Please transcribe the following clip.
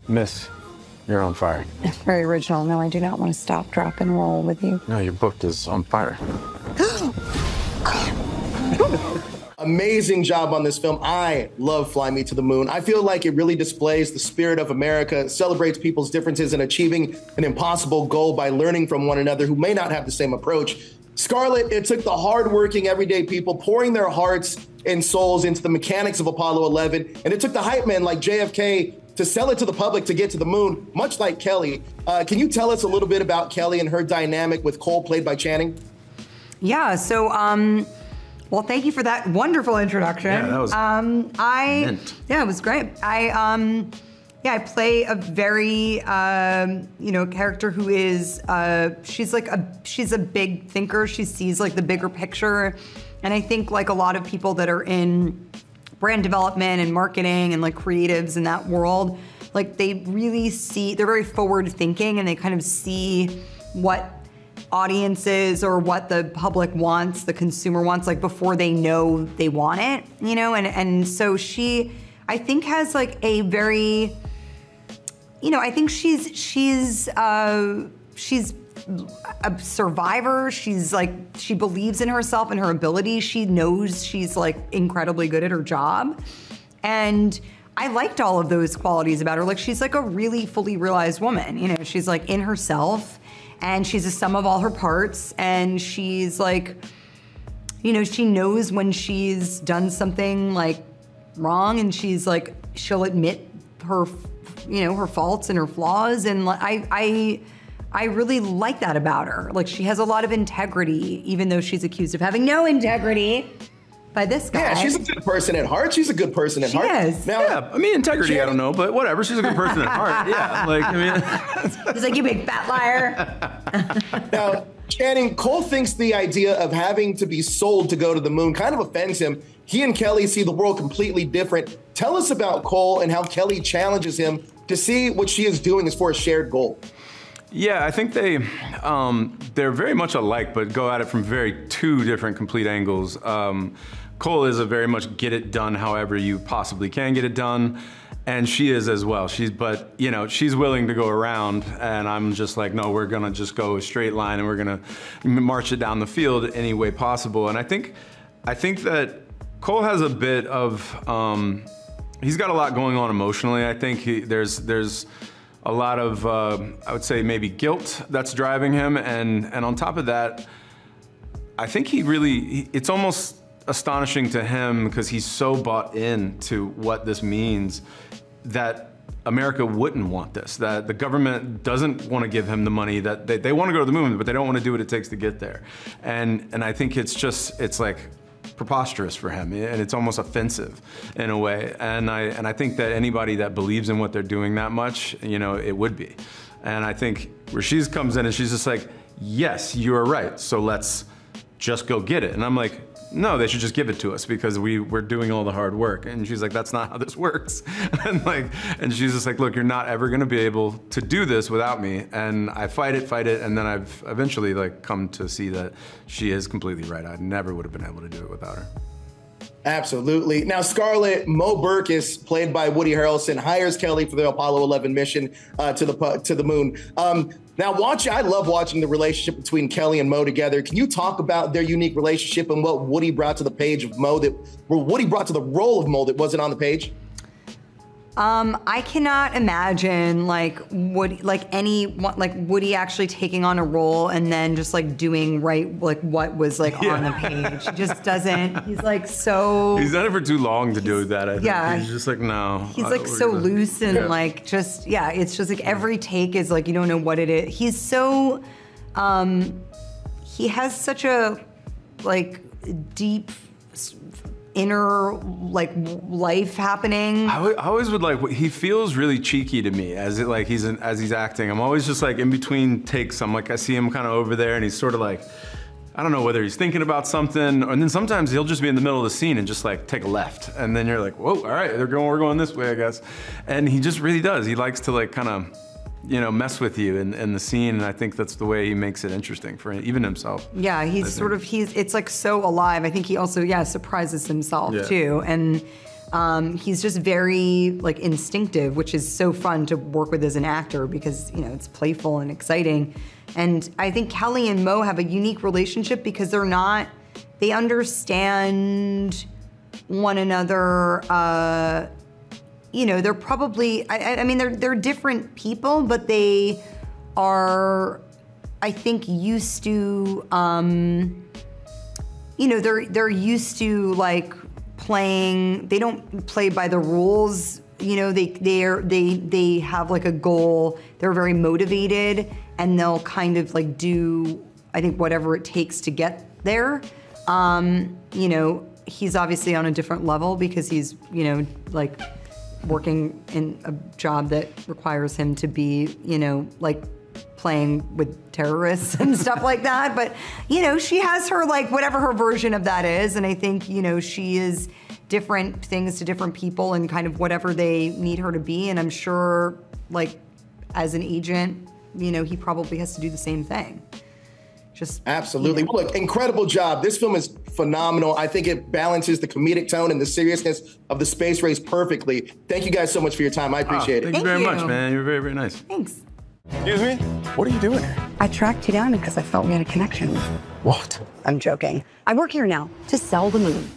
Miss, you're on fire. Very original. No, I do not want to stop, drop, and roll with you. No, your book is on fire. Amazing job on this film. I love Fly Me to the Moon. I feel like it really displays the spirit of America, celebrates people's differences in achieving an impossible goal by learning from one another who may not have the same approach. Scarlett, it took the hardworking everyday people pouring their hearts and souls into the mechanics of Apollo 11, and it took the hype men like JFK to sell it to the public to get to the moon, much like Kelly. Can you tell us a little bit about Kelly and her dynamic with Cole, played by Channing? Yeah, so, well, thank you for that wonderful introduction. Yeah, that was mint. Yeah, it was great. I play a very, character who is, she's a big thinker. She sees like the bigger picture. And I think like a lot of people that are in brand development and marketing and like creatives in that world, like they really see, they're very forward thinking and they kind of see what audiences or what the public wants, the consumer wants, like before they know they want it, you know? And so she, I think has like a very, I think she's a survivor. She's like, she believes in herself and her ability. She knows she's like incredibly good at her job. And I liked all of those qualities about her. Like she's like a really fully realized woman. She's like in herself and she's a sum of all her parts. And she's like, she knows when she's done something like wrong and she's like, she'll admit her her faults and her flaws, and I really like that about her. Like she has a lot of integrity, even though she's accused of having no integrity by this guy. Yeah, she's a good person at heart. She's a good person at heart. She is. Now, yeah, I mean, integrity, I don't know, but whatever. She's a good person at heart. Yeah, like, I mean. He's like, you big fat liar. Now, Channing, Cole thinks the idea of having to be sold to go to the moon kind of offends him. He and Kelly see the world completely different. Tell us about Cole and how Kelly challenges him to see what she is doing as for a shared goal. Yeah, I think they're very much alike, but go at it from two different complete angles. Cole is a very much get it done however you possibly can get it done. And she is as well. She's willing to go around, and I'm just like, no, we're gonna just go a straight line and we're gonna march it down the field any way possible. And I think that Cole has a bit of, he's got a lot going on emotionally. I think there's a lot of, I would say maybe guilt that's driving him. And on top of that, I think it's almost astonishing to him because he's so bought into what this means that America wouldn't want this, that the government doesn't want to give him the money, that they want to go to the moon, but they don't want to do what it takes to get there. And I think it's like preposterous for him, and it's almost offensive in a way. And I think that anybody that believes in what they're doing that much, it would be. And I think where she comes in and she's just like, yes, you are right, so let's just go get it. And I'm like, no, they should just give it to us because we're doing all the hard work. And she's like, that's not how this works. and she's just like, look, you're not ever gonna be able to do this without me. And I fight it, and then I've eventually come to see that she is completely right. I never would have been able to do it without her. Absolutely. Now, Scarlett, Mo Burkus, played by Woody Harrelson, hires Kelly for the Apollo 11 mission to the moon. Now, I love watching the relationship between Kelly and Mo together. Can you talk about their unique relationship and what Woody brought to the page of Mo Woody brought to the role of Mo that wasn't on the page? I cannot imagine Woody actually taking on a role and then just like doing what was on the page. He just doesn't. He's like so. He's done it for too long to do that. I think. Yeah. He's just like no. He's like so loose and it's just like every take is like you don't know what it is. He's so. He has such a deep inner life happening. I always would he feels really cheeky to me as he's acting. I'm always just in between takes. I see him kind of over there and he's sort of I don't know whether he's thinking about something, and then sometimes he'll just be in the middle of the scene and just take a left, and then you're like, whoa, all right, we're going this way, I guess. And he just really does. He likes to kind of mess with you in the scene, and I think that's the way he makes it interesting for even himself. Yeah, it's so alive. I think he also, surprises himself too. And He's just very like instinctive, which is so fun to work with as an actor because, you know, it's playful and exciting. And I think Kelly and Mo have a unique relationship because they understand one another. You know, they're probably, I mean, they're different people, but they are, I think, used to, you know, they're used to like playing. They don't play by the rules. You know, they have like a goal. They're very motivated, and they'll kind of like do, I think, whatever it takes to get there. You know, he's obviously on a different level because he's, you know, like working in a job that requires him to be, you know, like playing with terrorists and stuff like that. But, you know, she has her, like, whatever her version of that is. And I think, you know, she is different things to different people and kind of whatever they need her to be. And I'm sure, like, as an agent, you know, he probably has to do the same thing. Just absolutely. You know. Look, incredible job. This film is phenomenal. I think it balances the comedic tone and the seriousness of the space race perfectly. Thank you guys so much for your time. I appreciate it. Thank you very much, man. You're very, very nice. Thanks. Excuse me? What are you doing here? I tracked you down because I felt we had a connection. What? I'm joking. I work here now to sell the moon.